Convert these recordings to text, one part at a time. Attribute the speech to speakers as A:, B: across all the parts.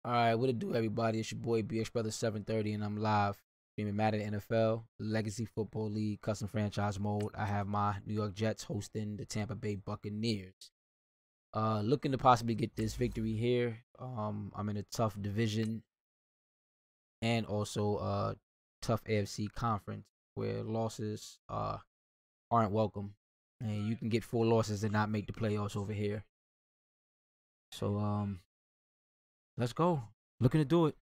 A: All right, what it do, everybody? It's your boy BX Brother 730, and I'm live streaming Madden NFL, Legacy Football League, custom franchise mode. I have my New York Jets hosting the Tampa Bay Buccaneers. Looking to possibly get this victory here. I'm in a tough division and also tough AFC conference where losses aren't welcome, and you can get 4 losses and not make the playoffs over here. So let's go. Looking to do it.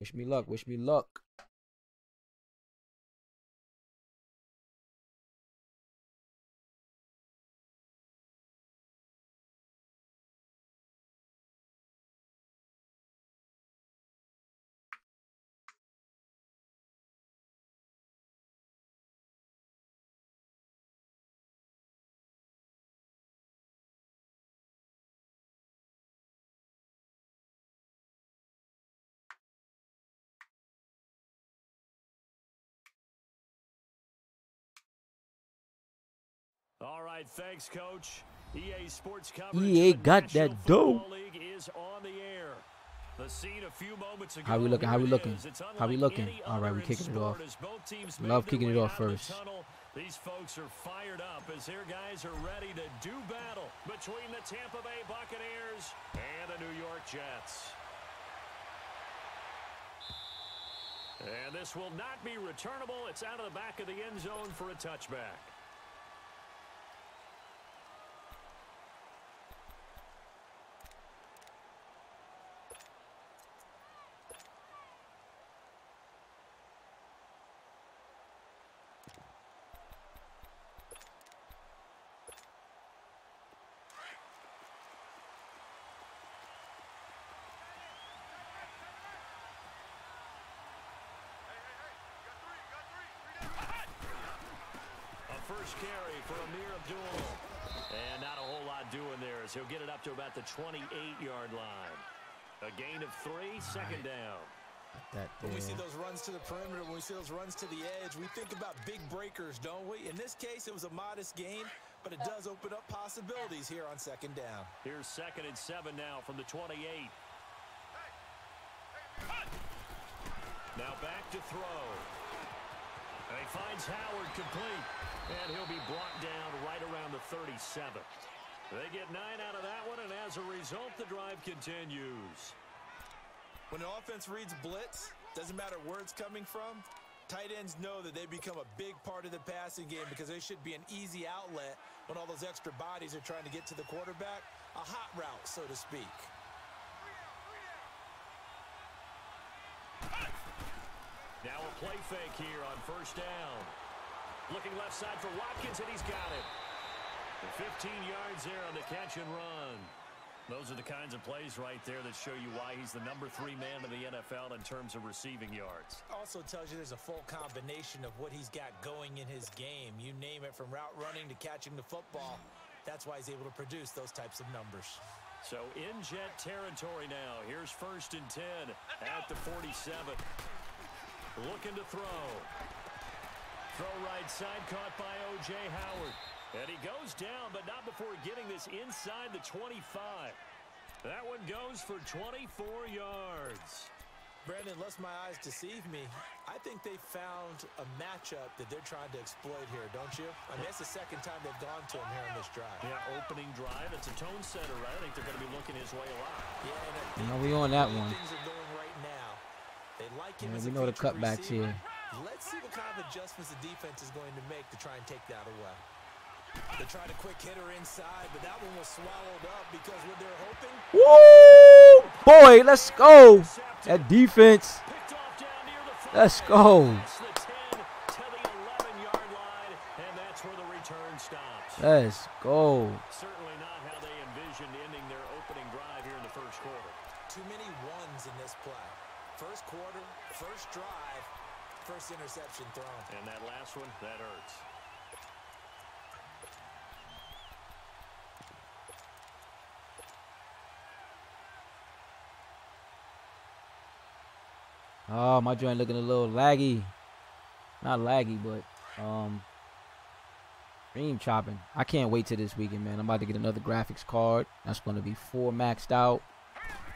A: Wish me luck. Wish me luck.
B: All right, thanks, Coach. EA Sports coverage
A: EA got that dough.
B: League is on the air. The scene a few moments ago.
A: How we looking? How we looking? How we looking? All right, we kicking it off. Love kicking it off first.
B: These folks are fired up as their guys are ready to do battle between the Tampa Bay Buccaneers and the New York Jets. And this will not be returnable. It's out of the back of the end zone for a touchback. First carry for Amir Abdul. And not a whole lot doing there as he'll get it up to about the 28-yard line. A gain of 3, second down.
C: When we see those runs to the perimeter, when we see those runs to the edge, we think about big breakers, don't we? In this case, it was a modest gain, but it does open up possibilities here on second down.
B: Here's 2nd and 7 now from the 28. Now back to throw. And he finds Howard complete. And he'll be brought down right around the 37. They get 9 out of that one, and as a result, the drive continues.
C: When the offense reads blitz, doesn't matter where it's coming from, tight ends know that they become a big part of the passing game because they should be an easy outlet when all those extra bodies are trying to get to the quarterback. A hot route, so to speak.
B: Now a play fake here on first down. Looking left side for Watkins, and he's got it. And 15 yards there on the catch and run. Those are the kinds of plays right there that show you why he's the number 3 man in the NFL in terms of receiving yards.
C: Also tells you there's a full combination of what he's got going in his game. You name it, from route running to catching the football. That's why he's able to produce those types of numbers.
B: So in Jet territory now. Here's 1st and 10 at the 47. Looking to throw. Throw right side, caught by O.J. Howard. And he goes down, but not before getting this inside the 25. That one goes for 24 yards.
C: Brandon, lest my eyes deceive me, I think they found a matchup that they're trying to exploit here, don't you? I mean, it's the second time they've gone to him here on this drive.
B: Yeah, opening drive. It's a tone setter, right? I think they're going to be looking his way a lot.
C: Yeah, and I
A: You know, we on that one.
C: things are going right now. They like him as
A: We
C: a
A: know the
C: featured
A: cutbacks
C: receiver.
A: here.
C: Let's see what kind of adjustments the defense is going to make to try and take that away. They tried a quick hitter inside, but that one was swallowed up because what they're hoping.
A: Woo! Boy, let's go. That defense. Let's go. Let's go.
B: Certainly not how they envisioned ending their opening drive here in the first quarter.
C: Too many ones in this play. First quarter, first drive, first interception thrown.
B: And that last one, that hurts.
A: Oh, my joint looking a little laggy. Not laggy, but dream chopping. I can't wait till this weekend, man. I'm about to get another graphics card. That's going to be 4 maxed out.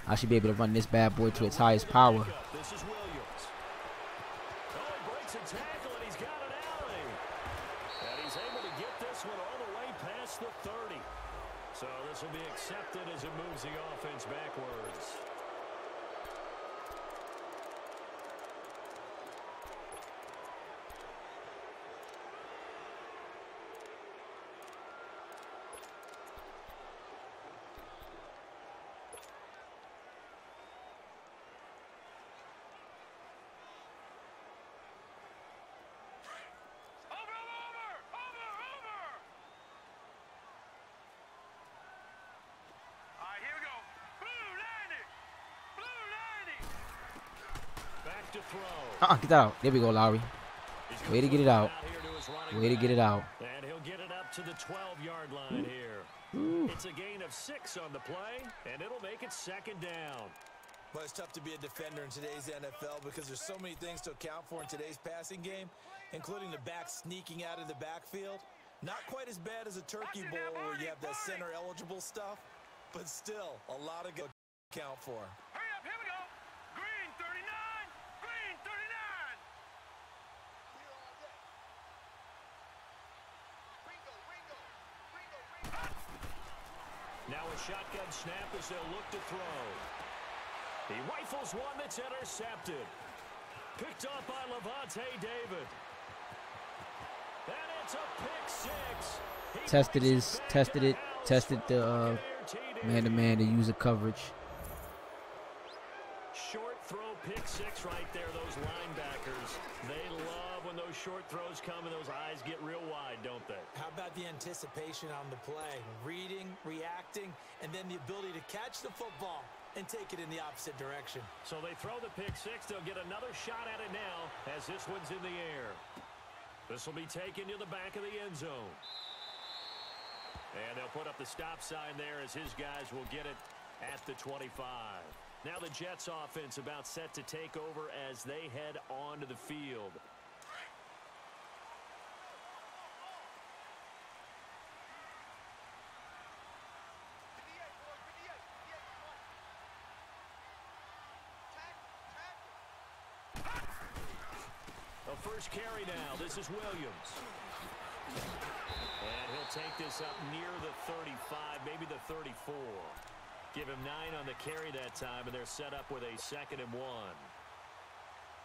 A: I should be able to run this bad boy to its highest power.
B: This is Williams. Oh, he breaks a tackle, and he's got an alley. And he's able to get this one all the way past the 30. So this will be accepted as it moves the offense backwards.
A: Get that out. There we go, Lowry. Way to get it out. Way to get it out.
B: And he'll get it up to the 12-yard line here. It's a gain of 6 on the play, and it'll make it 2nd down.
C: Well, it's tough to be a defender in today's NFL because there's so many things to account for in today's passing game, including the back sneaking out of the backfield. Not quite as bad as a turkey bowl where you have that center-eligible stuff, but still a lot of good to account for.
D: Hurry up, here we go. Green 39, green 39.
B: Now a shotgun snap as they'll look to throw. He rifles one that's intercepted. Picked off by Levante David. And it's a pick 6.
A: Tested the man-to-man to user coverage.
B: Short throw, pick 6 right there. Those linebackers, they love when those short throws come and those eyes get real wide, don't they?
C: How about the anticipation on the play? Reading, reacting, and then the ability to catch the football and take it in the opposite direction.
B: So they throw the pick 6. They'll get another shot at it now as this one's in the air. This will be taken to the back of the end zone. And they'll put up the stop sign there as his guys will get it at the 25. Now the Jets offense about set to take over as they head onto the field. A first carry now. This is Williams. And he'll take this up near the 35, maybe the 34. Give him 9 on the carry that time, and they're set up with a 2nd and 1.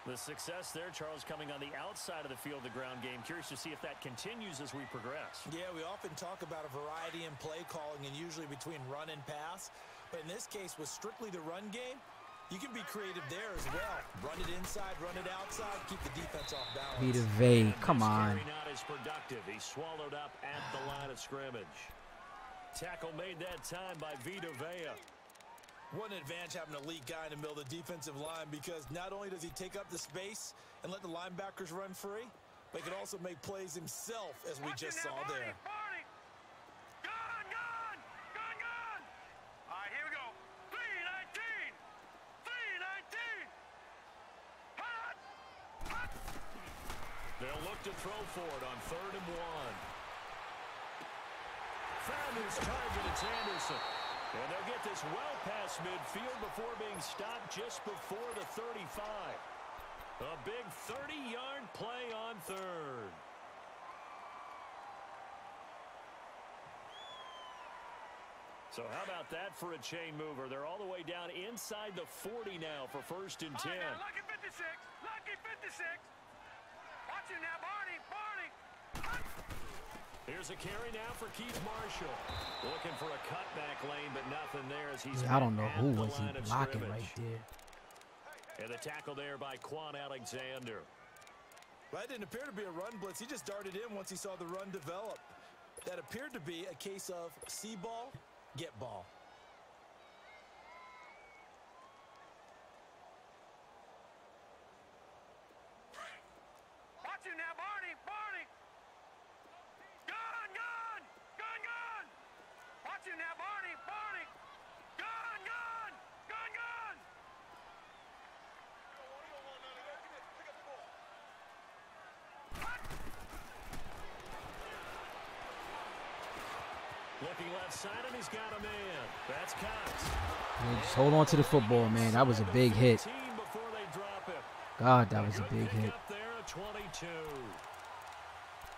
B: The success there, Charles, coming on the outside of the field, the ground game. Curious to see if that continues as we progress.
C: Yeah, we often talk about a variety in play calling and usually between run and pass. But in this case, with strictly the run game, you can be creative there as well. Run it inside, run it outside, keep the defense off balance.
A: Vita Vea, come on.
B: Not as productive. He's swallowed up at the line of scrimmage. Tackle made that time by Vita Vea.
C: What an advantage having an elite guy in the middle of the defensive line, because not only does he take up the space and let the linebackers run free, but he can also make plays himself, as we just saw there.
D: All right, here we go. 319. 319.
B: They'll look to throw for it on 3rd and 1. Found his target, it's Anderson. And they'll get this well past midfield before being stopped just before the 35. A big 30-yard play on 3rd. So how about that for a chain mover? They're all the way down inside the 40 now for 1st and 10.
D: Right, lucky 56. Lucky 56. Watch it now, Barney. Barney.
B: Here's a carry now for Keith Marshall. Looking for a cutback lane, but nothing there as he's
A: I don't know who was he blocking right there.
B: And the tackle there by Quan Alexander.
C: Well, that didn't appear to be a run blitz. He just darted in once he saw the run develop. That appeared to be a case of see ball, get ball.
D: Watch it now, Barney. Barney. Gun, gun. Gun, gun. Watch it now, Barney. Barney. Gun, gun. Gun, gun.
B: Looking left side, and he's got a man. That's Cox.
A: Yeah, just hold on to the football, man. That was a big hit. God, that was a big hit.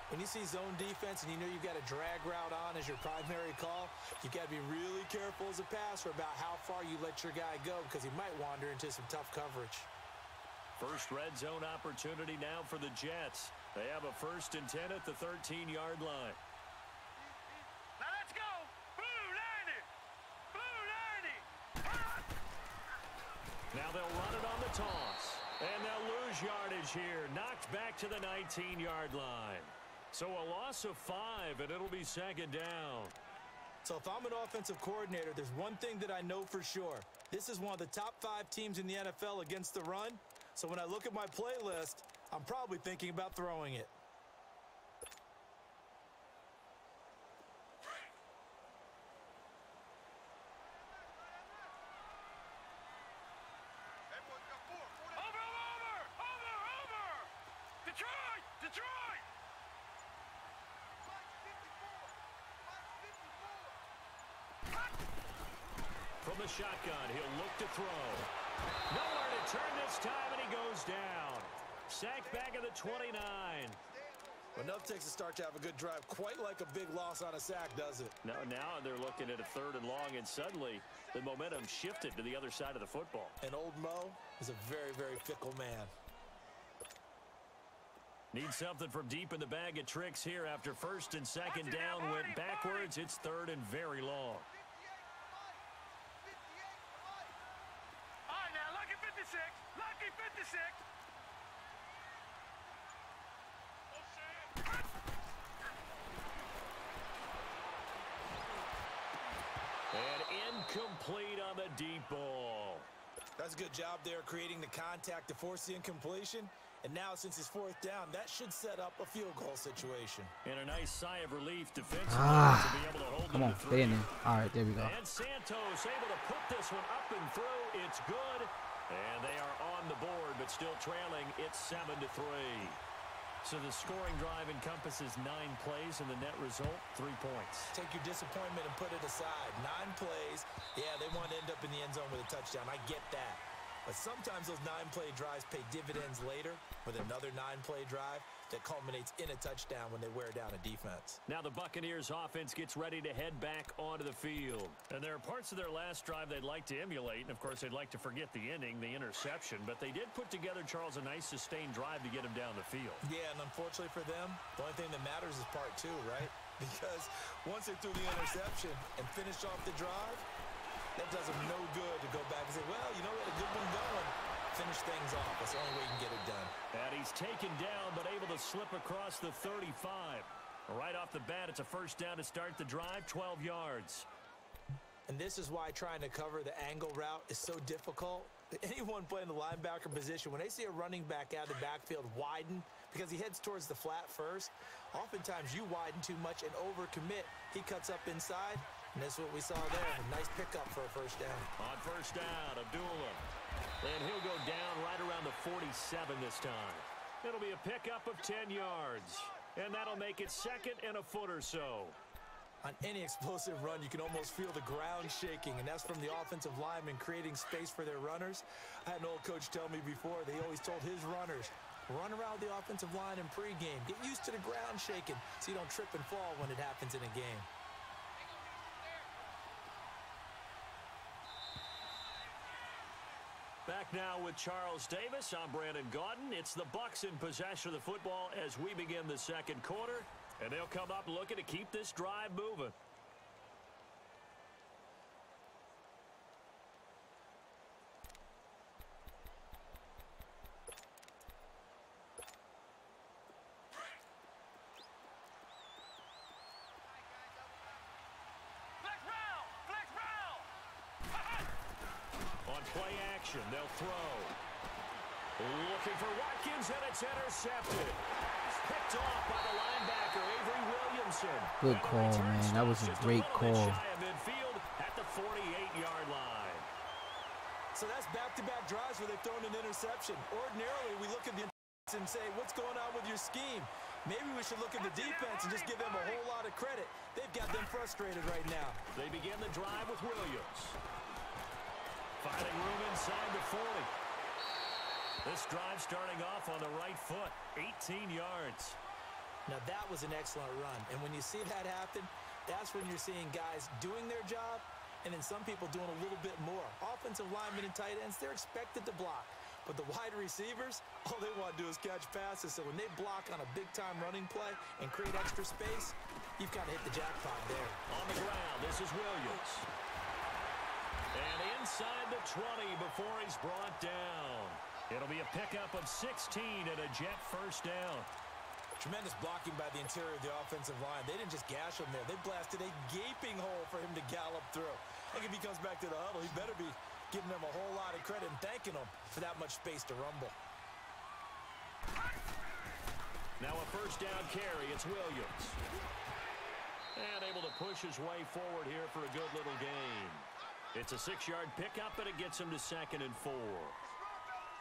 C: When you see zone defense and you know you've got a drag route on as your primary call, you've got to be really careful as a passer about how far you let your guy go because he might wander into some tough coverage.
B: First red zone opportunity now for the Jets. They have a 1st and 10 at the 13-yard line.
D: Now let's go. Blue 90. Blue 90.
B: Now they'll run it on the toss. And they'll lose yardage here. Knocked back to the 19-yard line. So a loss of 5, and it'll be 2nd down.
C: So if I'm an offensive coordinator, there's one thing that I know for sure. This is one of the top 5 teams in the NFL against the run. So when I look at my playlist, I'm probably thinking about throwing it.
D: Over. Detroit.
B: From the shotgun, he'll look to throw. Nowhere to turn this time, and he goes down. Sacked back at the 29.
C: Enough takes a start to have a good drive, quite like a big loss on a sack, does it?
B: Now they're looking at a 3rd and long, and suddenly the momentum shifted to the other side of the football.
C: And old Mo is a very, very fickle man.
B: Need something from deep in the bag of tricks here after 1st and 2nd down went backwards. It's 3rd and very long.
D: All right, now, lucky 56. Lucky 56.
B: And incomplete on the deep ball.
C: That's a good job there creating the contact to force the incompletion. And now, since it's 4th down, that should set up a field goal situation.
B: And a nice sigh of relief defensively to be able to hold
A: Come on, stay in there. All right, there we go.
B: And Santos able to put this one up and through. It's good. And they are on the board, but still trailing. It's 7-3. So the scoring drive encompasses 9 plays, and the net result, 3 points.
C: Take your disappointment and put it aside. 9 plays. Yeah, they want to end up in the end zone with a touchdown. I get that. But sometimes those 9-play drives pay dividends later with another 9-play drive that culminates in a touchdown when they wear down a defense.
B: Now the Buccaneers offense gets ready to head back onto the field. And there are parts of their last drive they'd like to emulate. And, of course, they'd like to forget the ending, the interception. But they did put together, Charles, a nice sustained drive to get him down the field.
C: Yeah, and unfortunately for them, the only thing that matters is part 2, right? Because once they threw the interception and finished off the drive, that does them no good to go back and say, well, you know what, a good one going. Finish things off. That's the only way you can get it done.
B: And he's taken down, but able to slip across the 35. Right off the bat, it's a 1st down to start the drive, 12 yards.
C: And this is why trying to cover the angle route is so difficult. Anyone playing the linebacker position, when they see a running back out of the backfield widen because he heads towards the flat first, oftentimes you widen too much and overcommit. He cuts up inside, and that's what we saw there. A nice pickup for a 1st down.
B: On 1st down, Abdullah. And he'll go down right around the 47 this time. It'll be a pickup of 10 yards. And that'll make it 2nd and a foot or so.
C: On any explosive run, you can almost feel the ground shaking, and that's from the offensive linemen creating space for their runners. I had an old coach tell me before, they always told his runners, run around the offensive line in pregame. Get used to the ground shaking so you don't trip and fall when it happens in a game.
B: Back now with Charles Davis. I'm Brandon Gaudin. It's the Bucs in possession of the football as we begin the 2nd quarter. And they'll come up looking to keep this drive moving. Play action, they'll throw. Looking for Watkins, and it's intercepted. Picked off by the linebacker, Avery Williamson.
A: Good call, man. That was a great call.
B: Midfield at the 48-yard line.
C: So that's back-to-back drives where they've thrown an interception. Ordinarily, we look at the and say, what's going on with your scheme? Maybe we should look at the defense and just give them a whole lot of credit. They've got them frustrated right now.
B: They begin the drive with Williams. Finding room inside the 40. This drive starting off on the right foot. 18 yards.
C: Now, that was an excellent run. And when you see that happen, that's when you're seeing guys doing their job and then some people doing a little bit more. Offensive linemen and tight ends, they're expected to block. But the wide receivers, all they want to do is catch passes. So when they block on a big-time running play and create extra space, you've kind of hit the jackpot there.
B: On the ground, this is Williams. And inside the 20 before he's brought down. It'll be a pickup of 16 and a Jet first down.
C: Tremendous blocking by the interior of the offensive line. They didn't just gash him there. They blasted a gaping hole for him to gallop through. I think if he comes back to the huddle, he better be giving them a whole lot of credit and thanking them for that much space to rumble.
B: Now a first down carry. It's Williams. And able to push his way forward here for a good little gain. It's a 6-yard pickup, and it gets him to 2nd and 4.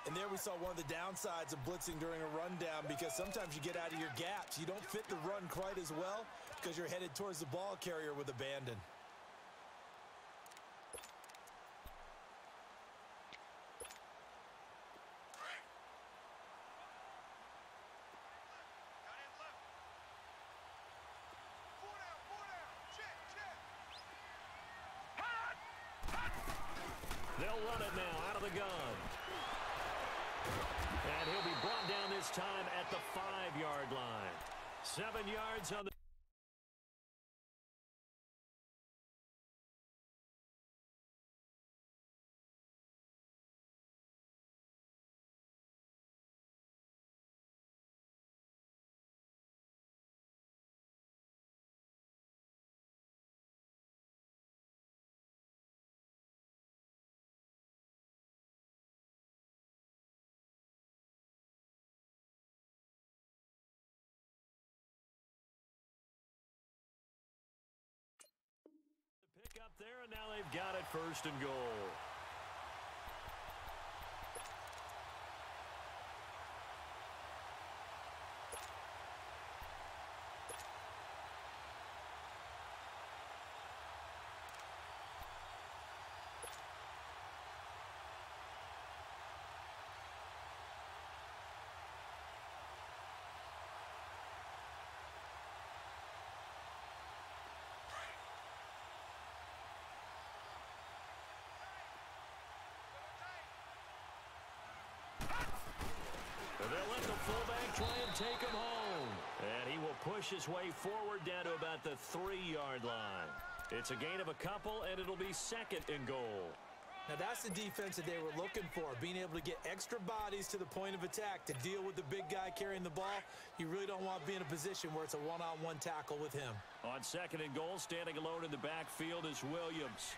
C: And there we saw one of the downsides of blitzing during a rundown, because sometimes you get out of your gaps. You don't fit the run quite as well because you're headed towards the ball carrier with abandon.
B: They'll run it now out of the gun. And he'll be brought down this time at the 5-yard line. 7 yards on the... pick up there, and now they've got it 1st and goal. They'll let the fullback try and take him home. And he will push his way forward down to about the 3-yard line. It's a gain of a couple, and it'll be 2nd and goal.
C: Now, that's the defense that they were looking for, being able to get extra bodies to the point of attack to deal with the big guy carrying the ball. You really don't want to be in a position where it's a one-on-one tackle with him.
B: On 2nd and goal, standing alone in the backfield is Williams.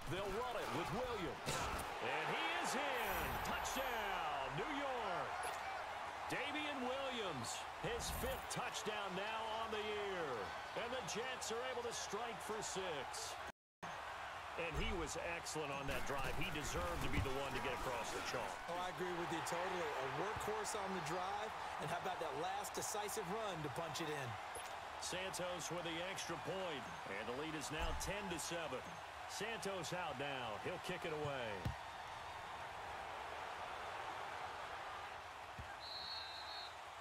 B: They'll run it with Williams. And he is in. Touchdown, New York. Damian Williams, his 5th touchdown now on the year. And the Jets are able to strike for 6. And he was excellent on that drive. He deserved to be the one to get across the chalk.
C: Oh, I agree with you totally. A workhorse on the drive. And how about that last decisive run to punch it in?
B: Santos with the extra point. And the lead is now 10-7. Santos out now. He'll kick it away.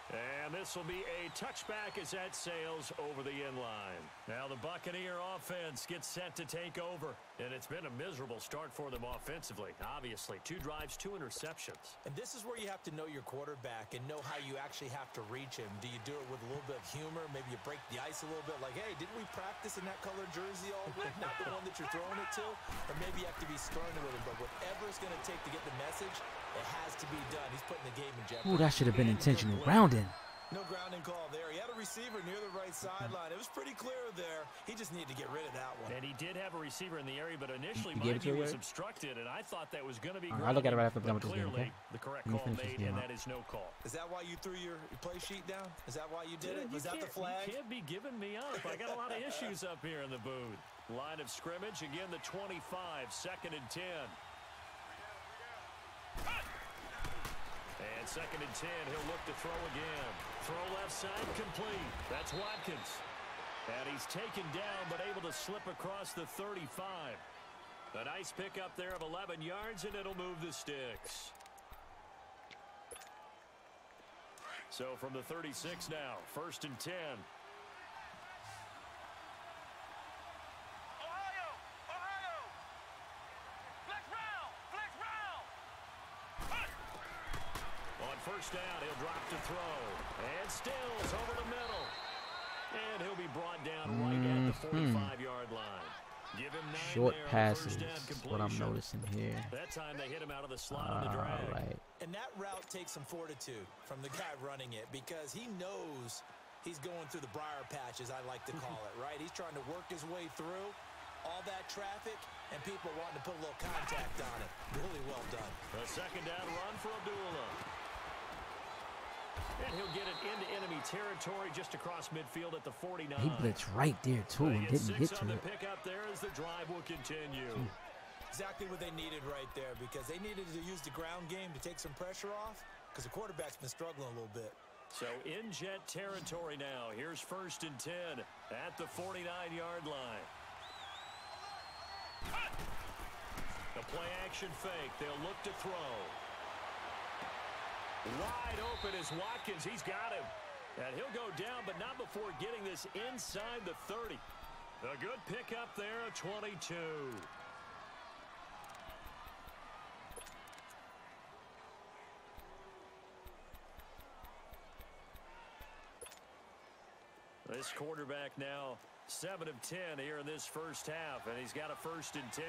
B: And this will be a touchback as that sails over the end line. Now the Buccaneer offense gets set to take over. And it's been a miserable start for them offensively. Obviously, 2 drives, 2 interceptions.
C: And this is where you have to know your quarterback and know how you actually have to reach him. Do you do it with a little bit of humor? Maybe you break the ice a little bit like, hey, didn't we practice in that colored jersey all week? Not the one that you're throwing it to? Or maybe you have to be stern with him. But whatever it's going to take to get the message, it has to be done. He's putting the game in jeopardy.
A: Ooh, that should have been intentional grounding.
C: No grounding call there. He had a receiver near the right sideline. It was pretty clear there. He just needed to get rid of that one.
B: And he did have a receiver in the area, but initially my view was obstructed, and I thought that was going to be
A: I'll look at it right after I'm done with this game,
B: clearly
A: okay?
B: the correct call made, and that is no call.
C: Is that why you threw your play sheet down? Is that why you did it? Was that the flag?
B: You can't be giving me up. I got a lot of issues up here in the booth. Line of scrimmage, again the 25, 2nd and 10. And 2nd and 10, he'll look to throw again. Throw left side, complete. That's Watkins. And he's taken down, but able to slip across the 35. A nice pickup there of 11 yards, and it'll move the sticks. So from the 36 now, 1st and 10. First down, he'll drop to throw. And Stills over the middle. And he'll be brought down right at the 45-yard line. Give him 9
A: short
B: there
A: passes.
B: That's
A: what I'm noticing here.
B: That time they hit him out of the slot on the drag.
A: Right.
C: And that route takes some fortitude from the guy running it because he knows he's going through the briar patch, as I like to call it, right? He's trying to work his way through all that traffic, and people wanting to put a little contact on it. Really well done.
B: A second down run for Abdullah. And he'll get it into enemy territory just across midfield at the 49.
A: He blitzed right there, too, and didn't get to it.
B: Pick up there as the drive will continue.
C: Exactly what they needed right there because they needed to use the ground game to take some pressure off because the quarterback's been struggling a little bit.
B: So in jet territory now. Here's 1st and 10 at the 49-yard line. The play action fake. They'll look to throw. Wide open is Watkins. He's got him. And he'll go down, but not before getting this inside the 30. A good pickup there at 22. This quarterback now 7 of 10 here in this first half, and he's got a 1st and 10.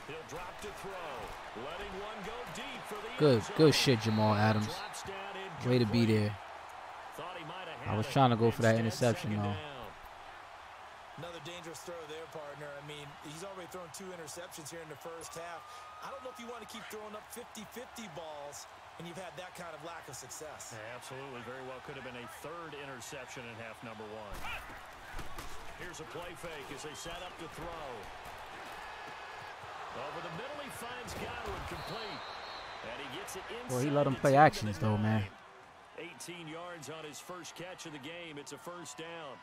B: He'll drop to throw, letting one go deep for the
A: Good shit, Jamal Adams. Way to be there. I was trying to go for that interception, though.
C: Another dangerous throw there, partner. I mean, he's already thrown 2 interceptions here in the first half. I don't know if you want to keep throwing up 50-50 balls, and you've had that kind of lack of success.
B: Yeah, absolutely. Very well could have been a 3rd interception in half number 1. Here's a play fake as they set up to throw. Over the middle, he finds Godwin complete. And he gets it inside.
A: Well, he let him play actions, though, man.
B: 18 yards on his first catch of the game. It's a 1st down.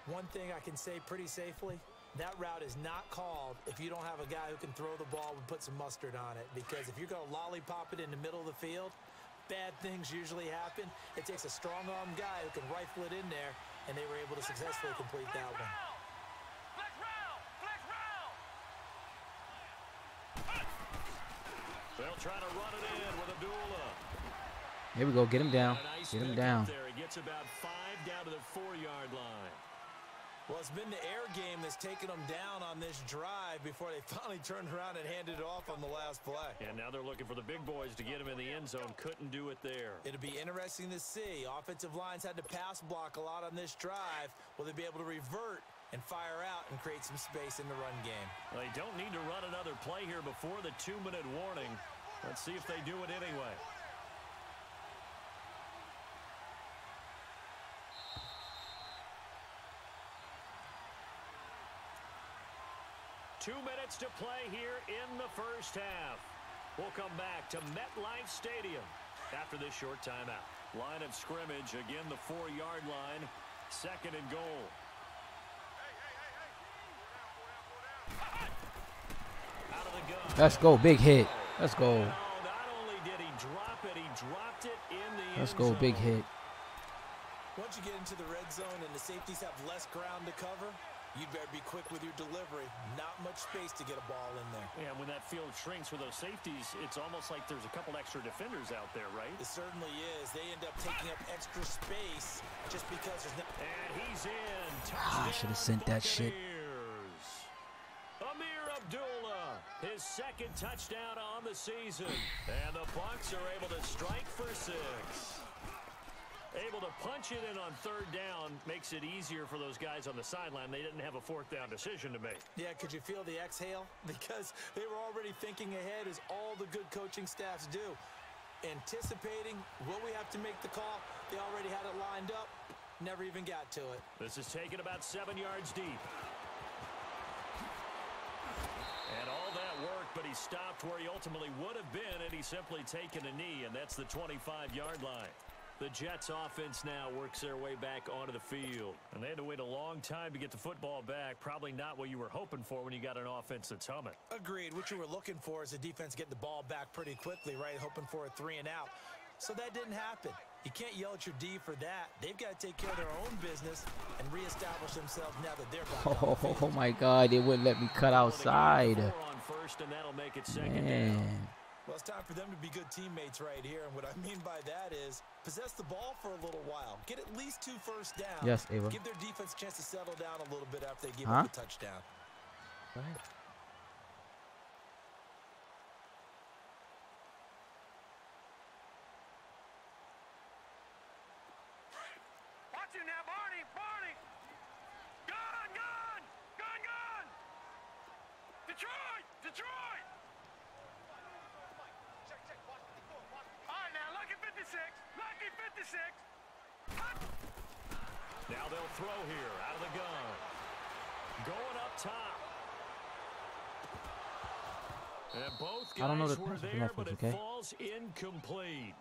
C: One thing I can say pretty safely, that route is not called if you don't have a guy who can throw the ball and put some mustard on it. Because if you're going to lollipop it in the middle of the field, bad things usually happen. It takes a strong-arm guy who can rifle it in there, and they were able to successfully complete that one.
B: They'll try to run it in with Abdullah.
A: Here we go. Get him down.
B: Nice
A: Get him down.
B: There. He gets about 5 down to the 4-yard line.
C: Well, it's been the air game that's taken them down on this drive before they finally turned around and handed it off on the last play.
B: And now they're looking for the big boys to get him in the end zone. Couldn't do it there.
C: It'll be interesting to see. Offensive lines had to pass block a lot on this drive. Will they be able to revert and fire out and create some space in the run game?
B: Well, they don't need to run another play here before the 2-minute warning. Let's see if they do it anyway. Two minutes to play here in the first half. We'll come back to MetLife Stadium after this short timeout. Line of scrimmage, again the 4-yard line, 2nd and goal. Out of the gun.
A: Let's go, big hit. Let's go.
B: Well, not only did he drop it, he dropped it in the
A: Let's
B: end
A: go,
B: zone.
A: big hit.
C: Once you get into the red zone and the safeties have less ground to cover, you'd better be quick with your delivery. Not much space to get a ball in there.
B: Yeah, when that field shrinks with those safeties, it's almost like there's a couple extra defenders out there, right?
C: It certainly is. They end up taking up extra space just because there's no...
B: And he's in.
A: I should have sent that shit.
B: Amir Abdullah, his 2nd touchdown on the season. And the Bucs are able to strike for 6. Able to punch it in on 3rd down makes it easier for those guys on the sideline. They didn't have a 4th down decision to make.
C: Yeah, could you feel the exhale? Because they were already thinking ahead, as all the good coaching staffs do. Anticipating, will we have to make the call? They already had it lined up. Never even got to it.
B: This is taken about 7 yards deep. And all that work but he stopped where he ultimately would have been, and he's simply taken a knee, and that's the 25-yard line. The Jets offense now works their way back onto the field. And they had to wait a long time to get the football back. Probably not what you were hoping for when you got an offense that's humming.
C: Agreed. What you were looking for is a defense getting the ball back pretty quickly, right? Hoping for a 3 and out. So that didn't happen. You can't yell at your D for that. They've got to take care of their own business and reestablish themselves now that they're back on the field.
A: Oh my God, they wouldn't let me cut outside.
B: On first, and that'll make it second down.
A: Man.
C: Well, it's time for them to be good teammates right here. And what I mean by that is possess the ball for a little while. Get at least 2 first downs.
A: Yes, Ava.
C: Give their defense a chance to settle down a little bit after they give up a touchdown.
A: Go ahead.
D: Watch him now, Barney. Barney. Gun, gun. Gun, gun. Detroit. Detroit. All right, now, lucky 56. Lucky 56.
B: Now they'll throw here out of the gun. Going up top. And both
A: I don't know
B: guys
A: the
B: were
A: concept of
B: there,
A: Netflix,
B: but it
A: okay?
B: falls incomplete.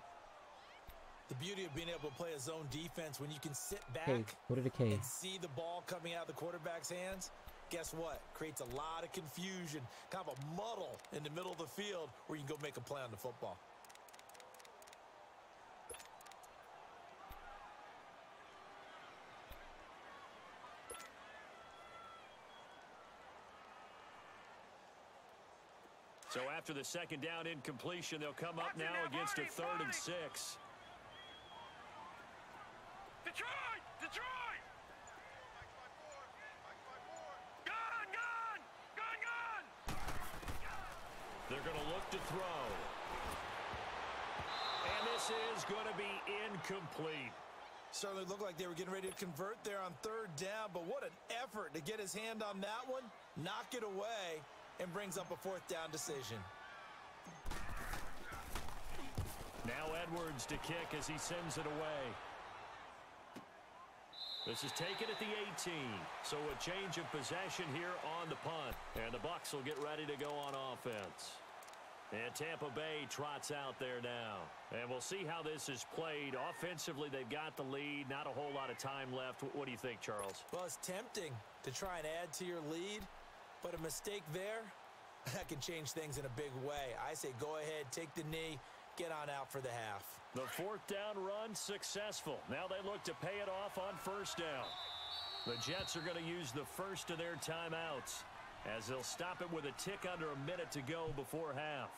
C: The beauty of being able to play a zone defense when you can sit back
A: Go to the K.
C: and see the ball coming out of the quarterback's hands, guess what? Creates a lot of confusion, kind of a muddle in the middle of the field where you can go make a play on the football.
B: So after the second down incompletion, they'll come up now against a 3rd and 6.
D: Detroit. Detroit. Gun, gun. Gun, gun.
B: They're going to look to throw. And this is going to be incomplete.
C: Certainly looked like they were getting ready to convert there on 3rd down, but what an effort to get his hand on that one, knock it away, and brings up a 4th down decision.
B: Now Edwards to kick as he sends it away. This is taken at the 18. So a change of possession here on the punt. And the Bucs will get ready to go on offense. And Tampa Bay trots out there now. And we'll see how this is played. Offensively, they've got the lead. Not a whole lot of time left. What do you think, Charles?
C: Well, it's tempting to try and add to your lead, but a mistake there, that can change things in a big way. I say go ahead, take the knee, get on out for the half.
B: The 4th down run successful. Now they look to pay it off on 1st down. The Jets are going to use the first of their timeouts as they'll stop it with a tick under a minute to go before half.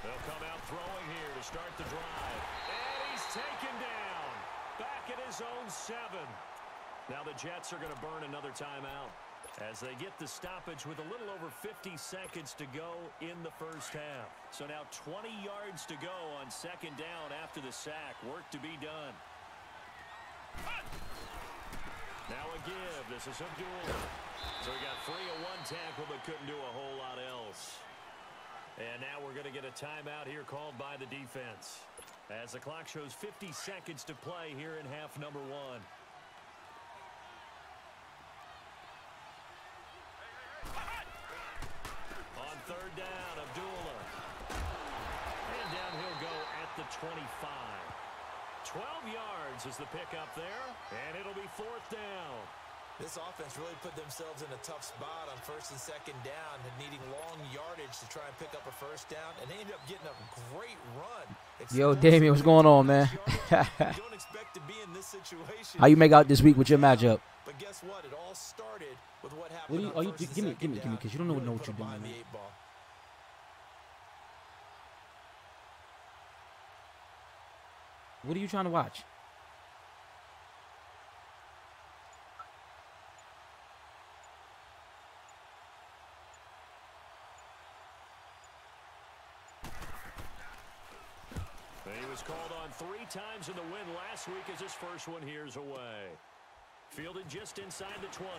B: They'll come out throwing here to start the drive. And he's taken down. Back at his own 7. Now the Jets are going to burn another timeout as they get the stoppage with a little over 50 seconds to go in the first half. So now 20 yards to go on 2nd down after the sack. Work to be done. Now a give. This is Abdullah. So he got free of 1 tackle but couldn't do a whole lot else. And now we're going to get a timeout here called by the defense as the clock shows 50 seconds to play here in half number 1. On 3rd down, Abdullah. And down he'll go at the 25. 12 yards is the pickup there, and it'll be 4th down.
C: This offense really put themselves in a tough spot on 1st and 2nd down and needing long yardage to try and pick up a 1st down, and they ended up getting a great run.
A: Yo, Damien, what's going on, man?
C: Don't expect to be in this situation.
A: How you make out this week with your matchup?
C: But guess what? It all started with what happened
A: What
C: on
A: you,
C: 1st and
A: give me,
C: 2nd down.
A: because you don't know
C: Really
A: what
C: put
A: you're
C: them
A: doing,
C: behind
A: man.
C: the 8 ball.
A: What are you trying to watch?
B: He was called on 3 times in the win last week as his first one here's away. Fielded just inside the 20.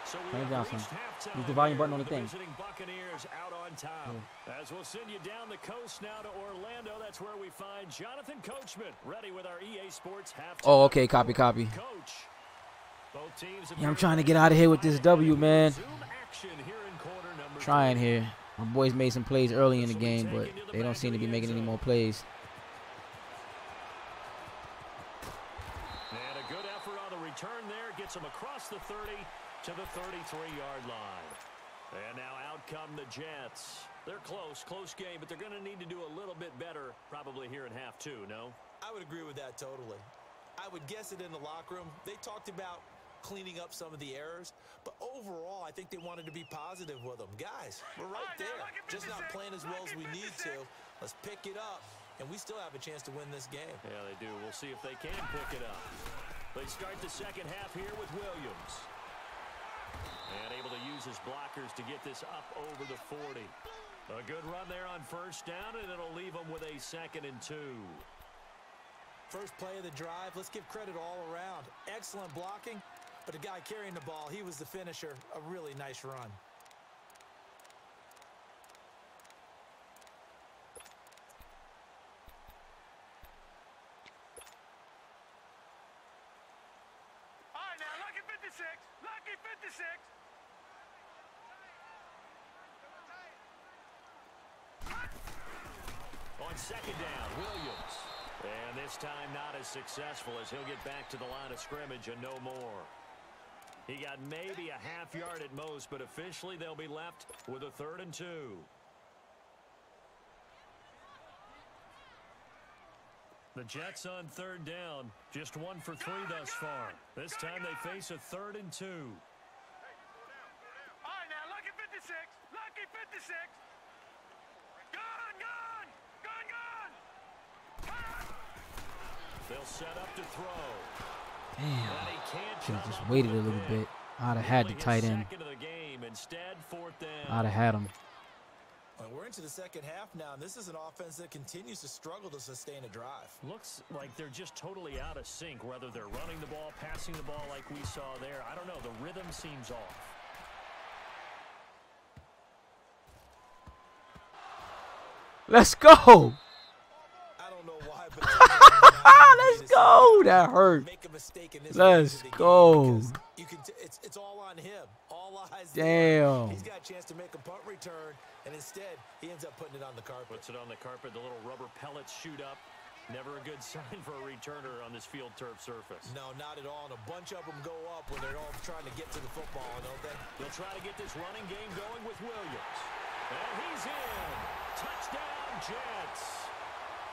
B: So we have
A: Johnson.
B: reached halftime.
A: Use the volume button on the
B: with
A: thing.
B: visiting Buccaneers out on top. As we'll send you down the coast now to Orlando. That's where we find Jonathan Coachman ready with our EA Sports halftime.
A: Oh, okay. Copy.
B: Coach. Both teams
A: Yeah, I'm trying to get out of here with this W, man.
B: Zoom action here in quarter number
A: Trying
B: 3.
A: here. My boys made some plays early in the game, but they don't seem to be making any more plays.
B: And a good effort on the return there. Gets them across the 30 to the 33-yard line. And now out come the Jets. They're close game, but they're going to need to do a little bit better probably here in half 2, no?
C: I would agree with that totally. I would guess it in the locker room. They talked about cleaning up some of the errors, but overall, I think they wanted to be positive with them. Guys, we're right there. Just not playing as well as we need to. Let's pick it up, and we still have a chance to win this game.
B: Yeah, they do. We'll see if they can pick it up. They start the second half here with Williams. And able to use his blockers to get this up over the 40. A good run there on first down, and it'll leave them with a 2nd and 2.
C: First play of the drive, let's give credit all around. Excellent blocking, but the guy carrying the ball, he was the finisher. A really nice run.
D: All right, now, lucky 56. Lucky 56.
B: On second down, Williams. And this time not as successful as he'll get back to the line of scrimmage and no more. He got maybe a half yard at most, but officially they'll be left with a 3rd and 2. The Jets on 3rd down, just 1 for 3 thus far. This time they face a 3rd and 2.
D: All right, now, lucky 56. Lucky 56. Gun.
B: They'll set up to throw.
A: Damn.
B: And he can't
A: Should have
B: come
A: just
B: up
A: waited a
B: with
A: little
B: pick.
A: bit. I'd have had the
B: Only his
A: tight end.
B: 2nd of the game. Instead, 4th down.
A: I'd have had him.
C: Well, we're into the second half now, and this is an offense that continues to struggle to sustain a drive.
B: Looks like they're just totally out of sync, whether they're running the ball, passing the ball like we saw there. I don't know. The rhythm seems off.
A: Let's go.
C: I don't know why, but
A: Let's go. That hurt.
C: make a mistake in this
A: Let's
C: phase of the
A: go.
C: game because you can it's all on him. All eyes there.
A: Damn.
C: He's got a chance to make a punt return, and instead he ends up putting it on the carpet.
B: Puts it on the carpet. The little rubber pellets shoot up. Never a good sign for a returner on this field turf surface.
C: No, not at all. And a bunch of them go up when they're all trying to get to the football, don't they?
B: They'll try to get this running game going with Williams. And he's in. Touchdown, Jets.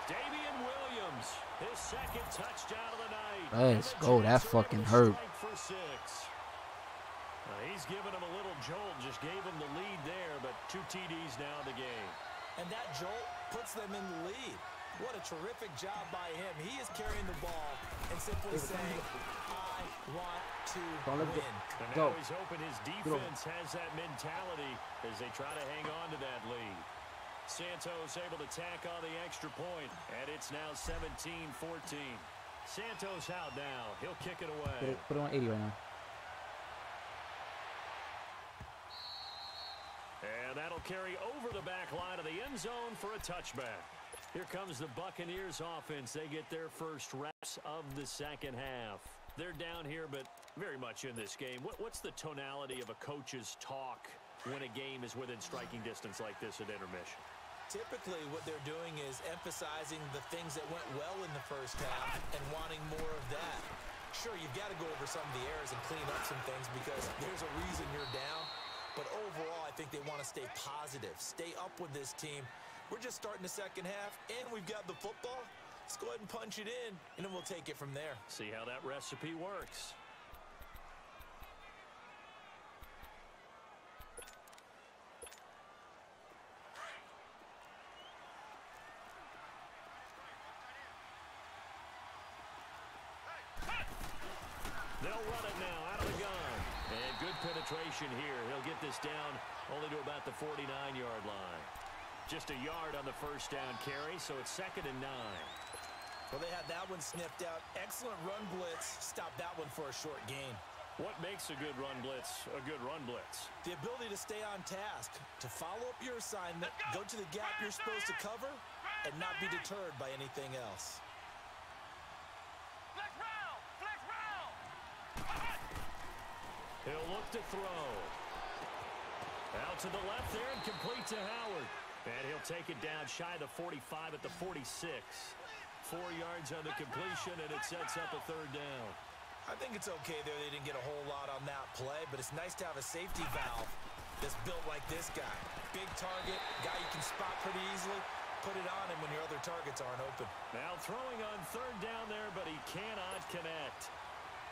B: Damian Williams, his 2nd touchdown of the night.
A: Let's go. That fucking hurt.
B: For 6. He's giving him a little jolt. Just gave him the lead there, but 2 TDs now in the game.
C: And that jolt puts them in the lead. What a terrific job by him. He is carrying the ball and simply saying, I want to win.
B: And now he's hoping his defense has that mentality as they try to hang on to that lead. Santos able to tack on the extra point, and it's now 17-14. Santos out now. He'll kick it away.
A: Put it on 80 right now.
B: And that'll carry over the back line of the end zone for a touchback. Here comes the Buccaneers offense. They get their first reps of the second half. They're down here, but very much in this game. What's the tonality of a coach's talk when a game is within striking distance like this at intermission?
C: Typically, what they're doing is emphasizing the things that went well in the first half and wanting more of that. Sure, you've got to go over some of the errors and clean up some things because there's a reason you're down. But overall, I think they want to stay positive, stay up with this team. We're just starting the second half, and we've got the football. Let's go ahead and punch it in, and then we'll take it from there.
B: See how that recipe works. They'll run it now out of the gun. And good penetration here. He'll get this down only to about the 49-yard line. Just a yard on the first down carry, so it's 2nd and 9.
C: Well, they had that one sniffed out. Excellent run blitz. Stop that one for a short gain.
B: What makes a good run blitz a good run blitz?
C: The ability to stay on task, to follow up your assignment, go to the gap you're supposed to cover, and not be deterred by anything else.
D: Flex round! Flex round!
B: He'll look to throw. Out to the left there and complete to Howard. And he'll take it down shy of the 45 at the 46. 4 yards on the completion, and it sets up a 3rd down.
C: I think it's okay there. They didn't get a whole lot on that play, but it's nice to have a safety valve that's built like this guy. Big target, guy you can spot pretty easily. Put it on him when your other targets aren't open.
B: Now throwing on 3rd down there, but he cannot connect.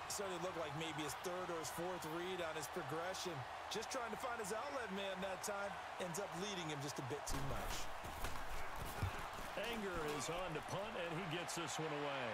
C: Started to look like maybe his 3rd or his 4th read on his progression. Just trying to find his outlet man that time. Ends up leading him just a bit too much.
B: Anger is on to punt, and he gets this one away.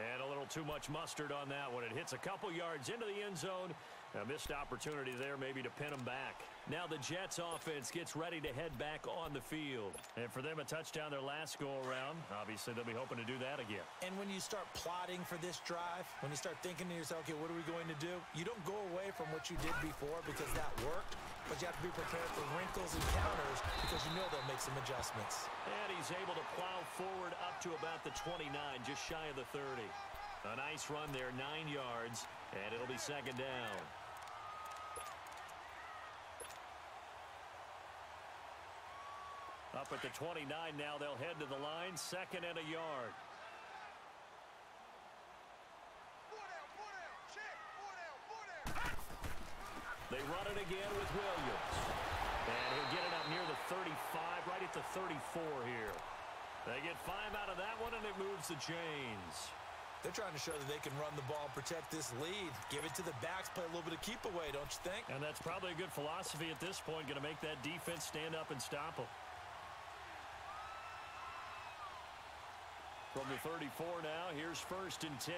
B: And a little too much mustard on that one. It hits a couple yards into the end zone. A missed opportunity there maybe to pin him back. Now the Jets offense gets ready to head back on the field. And for them, a touchdown their last go-around. Obviously, they'll be hoping to do that again.
C: And when you start plotting for this drive, when you start thinking to yourself, okay, what are we going to do? You don't go away from what you did before because that worked. But you have to be prepared for wrinkles and counters because you know they'll make some adjustments.
B: And he's able to plow forward up to about the 29, just shy of the 30. A nice run there, 9 yards, and it'll be 2nd down. Up at the 29 now, they'll head to the line, 2nd and a yard. They run it again with Williams. And he'll get it up near the 35, right at the 34 here. They get 5 out of that one, and it moves the chains.
C: They're trying to show that they can run the ball, protect this lead. Give it to the backs, play a little bit of keep away, don't you think?
B: And that's probably a good philosophy at this point, going to make that defense stand up and stop them. From the 34 now, here's 1st and 10.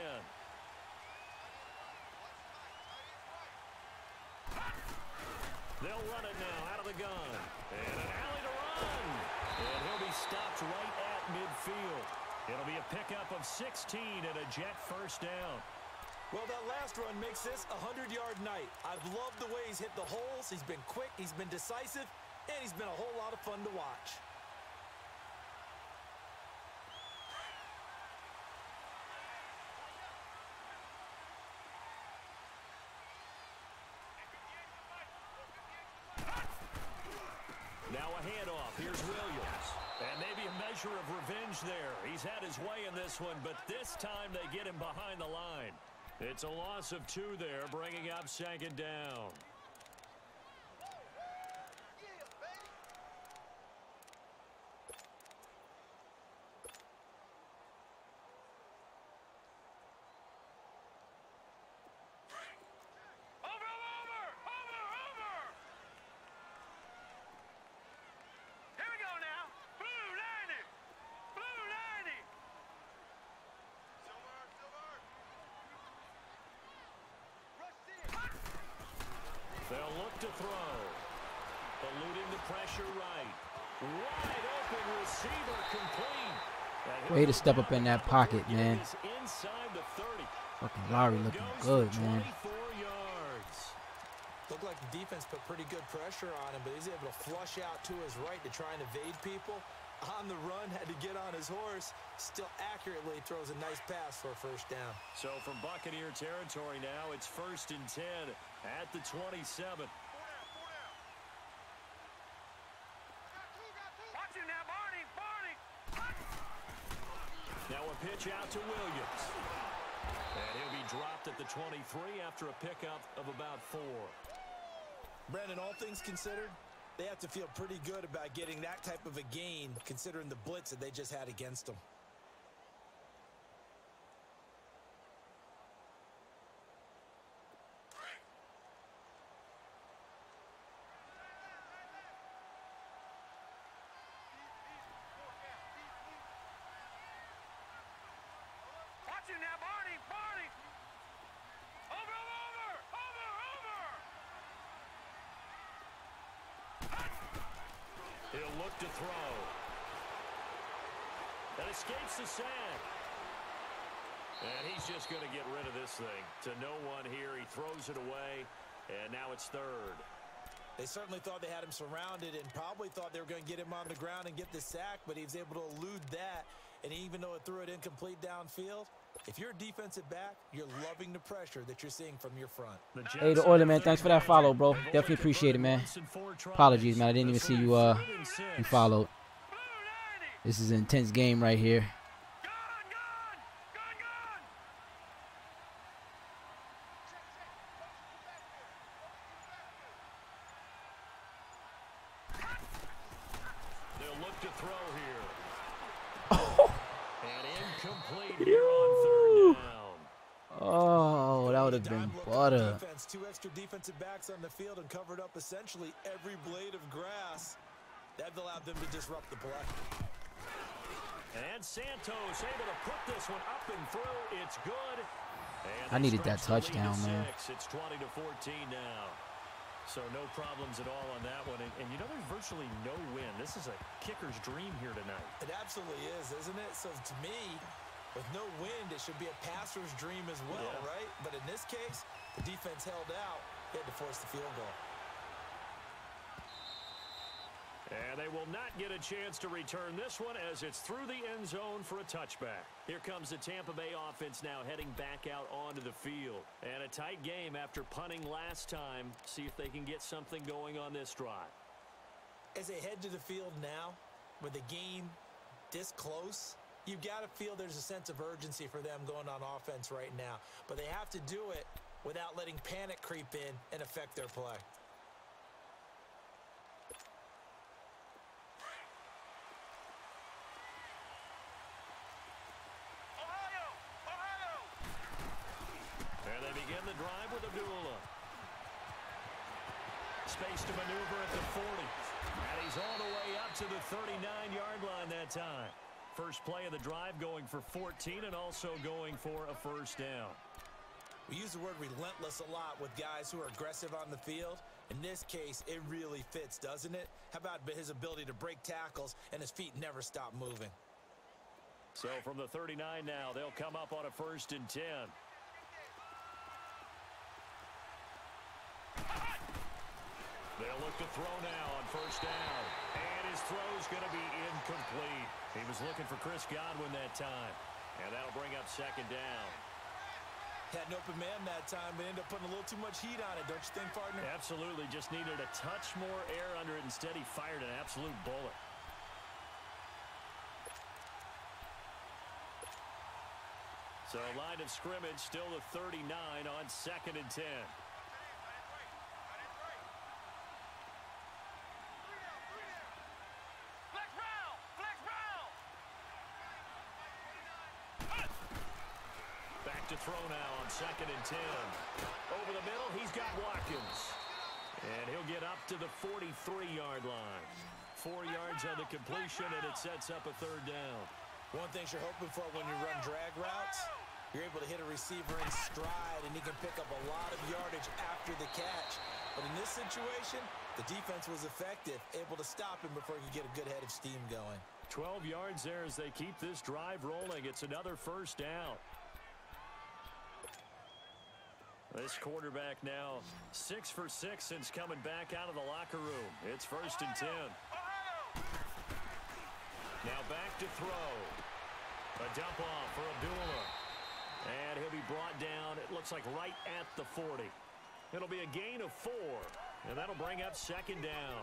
B: They'll run it now out of the gun. And an alley to run. And he'll be stopped right at midfield. It'll be a pickup of 16 and a Jet 1st down.
C: Well, that last run makes this a 100-yard night. I've loved the way he's hit the holes. He's been quick, he's been decisive, and he's been a whole lot of fun to watch.
B: Now a handoff. Here's Williams. And maybe a measure of revenge there. He's had his way in this one, but this time they get him behind the line. It's a loss of 2 there, bringing up 2nd down. They'll look to throw. Eluding the pressure right. Wide open receiver complete.
A: Way to step up in that pocket, man.
B: Inside the 30.
A: Fucking Lowry looking good, man.
B: 24 yards.
C: Looked like the defense put pretty good pressure on him, but he's able to flush out to his right to try and evade people. On the run, had to get on his horse. Still accurately throws a nice pass for a 1st down.
B: So from Buccaneer territory now, it's 1st and 10 at the 27.
D: Watch him now, Barney! Barney!
B: Now a pitch out to Williams. And he'll be dropped at the 23 after a pickup of about 4.
C: Brandon, all things considered, they have to feel pretty good about getting that type of a gain, considering the blitz that they just had against them.
D: Watch him now, Barney! Barney! Over!
B: look to throw. That escapes the sack. And he's just going to get rid of this thing. To no one here. He throws it away, and now it's third.
C: They certainly thought they had him surrounded and probably thought they were going to get him on the ground and get the sack, but he was able to elude that. And even though it threw it incomplete downfield, if you're a defensive back, you're loving the pressure that you're seeing from your front.
A: Hey, the Oiler, man, thanks for that follow, bro. Definitely appreciate it, man. Apologies, man. I didn't even see you followed. This is an intense game right here. Oh, that would have been butter.
C: Two extra defensive backs on the field and covered up essentially every blade of grass. That allowed them to disrupt the play.
B: And Santos able to put this one up and through. It's good. And
A: I needed that touchdown, man.
B: It's 20-14 now. So no problems at all on that one. And you know, there's virtually no win. This is a kicker's dream here tonight.
C: It absolutely is, isn't it? So to me, with no wind, it should be a passer's dream as well, right? But in this case, the defense held out. They had to force the field goal.
B: And they will not get a chance to return this one as it's through the end zone for a touchback. Here comes the Tampa Bay offense now heading back out onto the field. And a tight game after punting last time. See if they can get something going on this drive.
C: As they head to the field now, with the game this close, you've got to feel there's a sense of urgency for them going on offense right now. But they have to do it without letting panic creep in and affect their play.
B: And they begin the drive with Abdullah. Space to maneuver at the 40. And he's all the way up to the 39-yard line that time. First play of the drive going for 14 and also going for a first down.
C: We use the word relentless a lot with guys who are aggressive on the field. In this case, it really fits, doesn't it? How about his ability to break tackles and his feet never stop moving?
B: So from the 39 now, they'll come up on a 1st and 10. They'll look to throw now on 1st down. And his throw's going to be incomplete. He was looking for Chris Godwin that time. And that'll bring up 2nd down.
C: Had an open man that time, but ended up putting a little too much heat on it, don't you think, partner?
B: Absolutely. Just needed a touch more air under it. Instead, he fired an absolute bullet. So line of scrimmage still the 39 on 2nd and 10. To throw now on 2nd and 10. Over the middle, he's got Watkins. And he'll get up to the 43-yard line. 4 yards on the completion, and it sets up a 3rd down.
C: One thing you're hoping for when you run drag routes, you're able to hit a receiver in stride, and he can pick up a lot of yardage after the catch. But in this situation, the defense was effective, able to stop him before he could get a good head of steam going.
B: 12 yards there as they keep this drive rolling. It's another 1st down. This quarterback now 6 for 6 since coming back out of the locker room. It's 1st and 10. Now back to throw. A dump off for Abdullah. And he'll be brought down, it looks like right at the 40. It'll be a gain of 4. And that'll bring up 2nd down.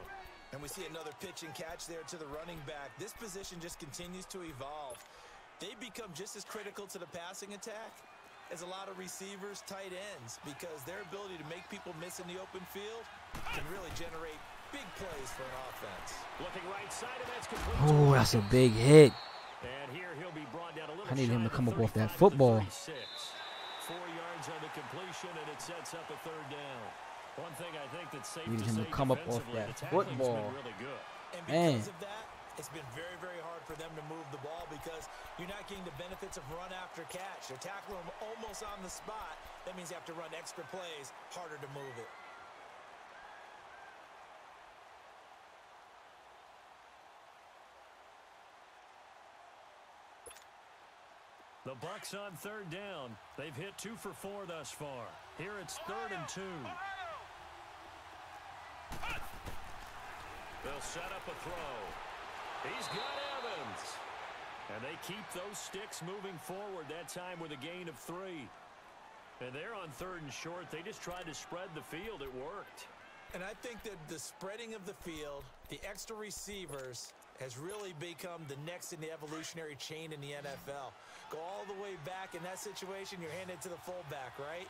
C: And we see another pitch and catch there to the running back. This position just continues to evolve. They become just as critical to the passing attack as a lot of receivers, tight ends, because their ability to make people miss in the open field can really generate big plays for an offense.
B: Looking right side, and that's complete.
A: Oh, that's a big hit.
B: And here he'll be brought down a little.
A: I need him to come up off that
B: 35
A: football.
B: 4 yards on the completion, and it sets up a 3rd down. One thing I think that's safe
A: Need
B: to
A: him
B: say
A: to come up off
B: defensively,
A: that
B: the tackling's
A: football.
B: been really good.
C: And
A: Man.
C: because of that, it's been very, very hard for them to move the ball because you're not getting the benefits of run after catch. They're tackling them almost on the spot. That means you have to run extra plays, harder to move it.
B: The Bucs on third down. They've hit 2 for 4 thus far. Here it's 3rd and 2. They'll set up a throw. He's got Evans. And they keep those sticks moving forward, that time with a gain of 3. And they're on 3rd and short. They just tried to spread the field. It worked.
C: And I think that the spreading of the field, the extra receivers, has really become the next in the evolutionary chain in the NFL. Go all the way back in that situation, you're handed to the fullback, right?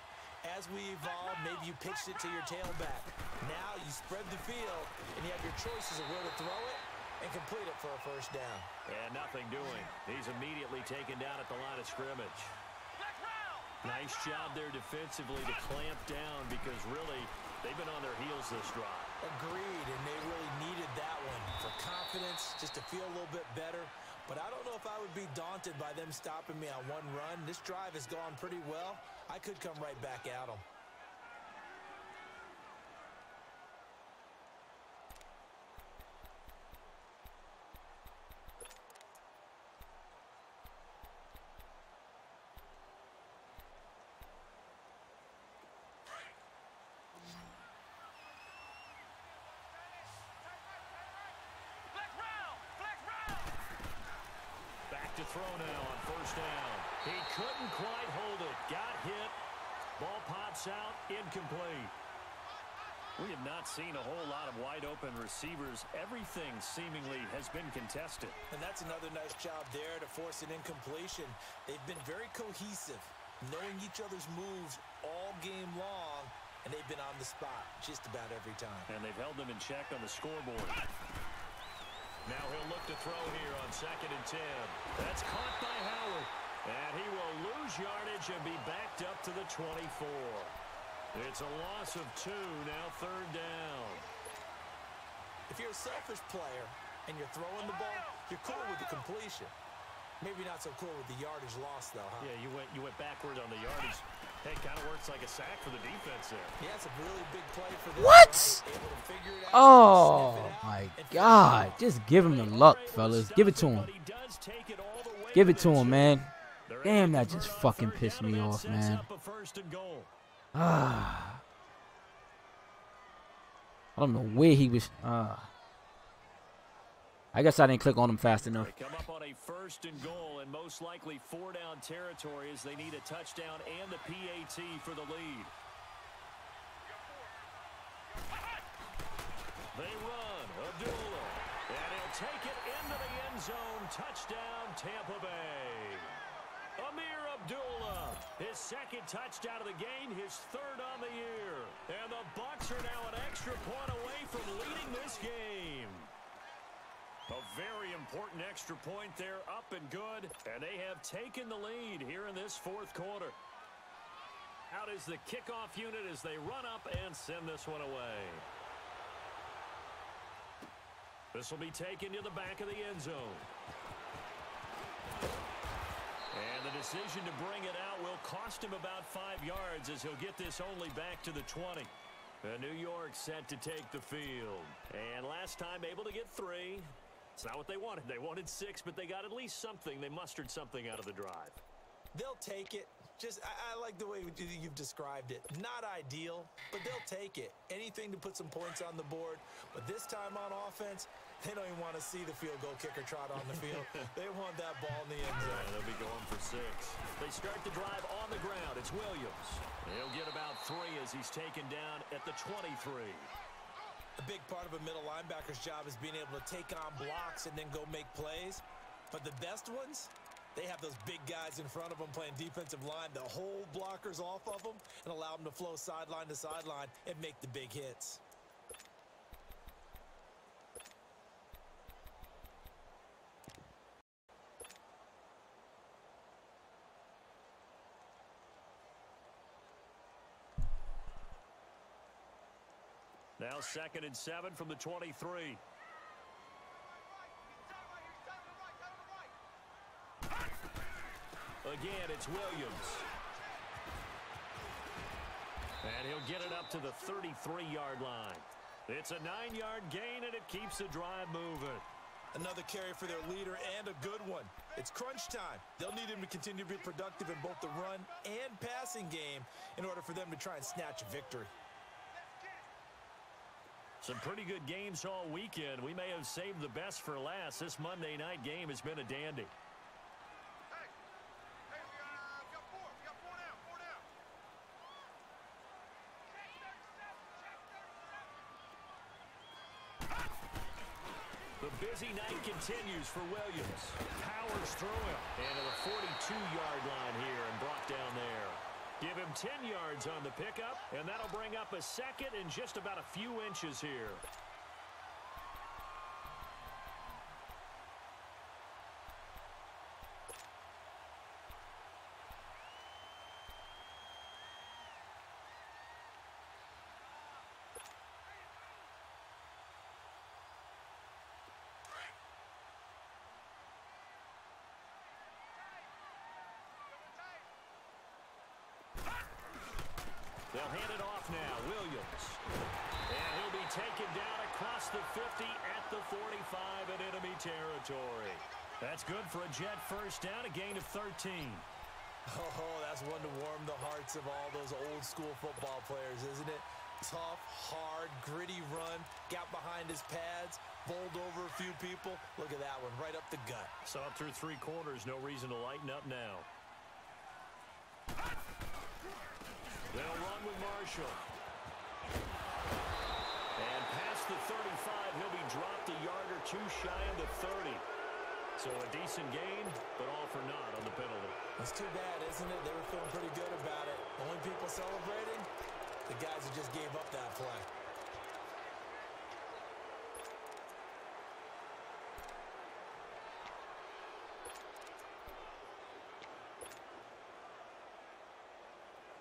C: As we evolve, maybe you pitched it to your tailback. Now you spread the field, and you have your choices of where to throw it and complete it for a first down.
B: And nothing doing. He's immediately taken down at the line of scrimmage. Nice job there defensively to clamp down because really they've been on their heels this drive.
C: Agreed, and they really needed that one for confidence, just to feel a little bit better. But I don't know if I would be daunted by them stopping me on one run. This drive has gone pretty well. I could come right back at them.
B: To throw now on first down. He couldn't quite hold it. Got hit. Ball pops out. Incomplete. We have not seen a whole lot of wide open receivers. Everything seemingly has been contested.
C: And that's another nice job there to force an incompletion. They've been very cohesive, knowing each other's moves all game long, and they've been on the spot just about every time.
B: And they've held them in check on the scoreboard. Now he'll look to throw here on 2nd and 10. That's caught by Howard. And he will lose yardage and be backed up to the 24. It's a loss of 2, now 3rd down.
C: If you're a selfish player and you're throwing the ball, you're cool with the completion. Maybe not so cool with the yardage loss, though, huh?
B: Yeah, you went backward on the yardage. Hey, kind of works like a sack for the defense there.
C: Yeah, it's a really big play for them.
A: What?
C: Able to figure it out,
A: Oh,
C: sniff it out,
A: my
C: and
A: God. Just give him the luck, fellas. Give it to him. Give it to him, man. Damn, that just fucking pissed me off, man. Ah. I don't know where he was. I guess I didn't click on him fast enough.
B: They come up on a 1st and goal and most likely 4-down territory as they need a touchdown and a PAT for the lead. They run. Abdullah. And he'll take it into the end zone. Touchdown, Tampa Bay. Amir Abdullah. His 2nd touchdown of the game, his 3rd on the year. And the Bucs are now an extra point away from leading this game. A very important extra point there, up and good. And they have taken the lead here in this 4th quarter. Out is the kickoff unit as they run up and send this one away. This will be taken to the back of the end zone. And the decision to bring it out will cost him about 5 yards as he'll get this only back to the 20. New York set to take the field. And last time able to get 3. It's not what they wanted. They wanted 6, but they got at least something. They mustered something out of the drive.
C: They'll take it. I like the way you've described it. Not ideal, but they'll take it. Anything to put some points on the board. But this time on offense, they don't even want to see the field goal kicker trot on the field. They want that ball in the end zone.
B: Yeah, they'll be going for 6. They start the drive on the ground. It's Williams. He'll get about 3 as he's taken down at the 23.
C: A big part of a middle linebacker's job is being able to take on blocks and then go make plays. But the best ones, they have those big guys in front of them playing defensive line to hold blockers off of them and allow them to flow sideline to sideline and make the big hits.
B: Now 2nd and 7 from the 23. Again, it's Williams. And he'll get it up to the 33-yard line. It's a 9-yard gain, and it keeps the drive moving.
C: Another carry for their leader and a good one. It's crunch time. They'll need him to continue to be productive in both the run and passing game in order for them to try and snatch a victory.
B: Some pretty good games all weekend. We may have saved the best for last. This Monday night game has been a dandy. The busy night continues for Williams. Powers through him. And to the 42-yard line here and brought down there. Give him 10 yards on the pickup, and that'll bring up a second and just about a few inches here. They'll hand it off now. Williams. And he'll be taken down across the 50 at the 45 in enemy territory. That's good for a Jet first down, a gain of 13.
C: Oh, that's one to warm the hearts of all those old-school football players, isn't it? Tough, hard, gritty run, got behind his pads, bowled over a few people. Look at that one, right up the gut.
B: Saw it through 3 quarters, no reason to lighten up now. They'll run with Marshall. And past the 35, he'll be dropped a yard or two shy of the 30. So a decent gain, but all for naught on the penalty.
C: It's too bad, isn't it? They were feeling pretty good about it. Only people celebrating, the guys who just gave up that play.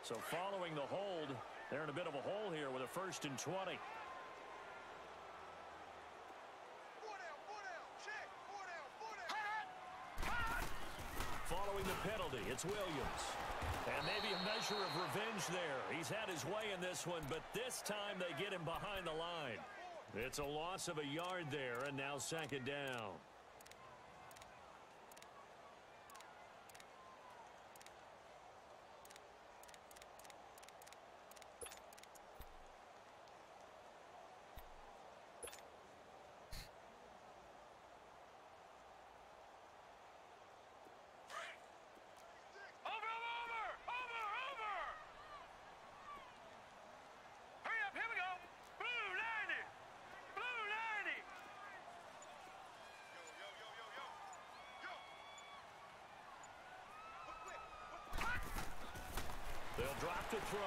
B: So following the hold, they're in a bit of a hole here with a 1st and 20. Following the penalty, it's Williams. And maybe a measure of revenge there. He's had his way in this one, but this time they get him behind the line. It's a loss of a yard there, and now 2nd down. They'll drop to throw.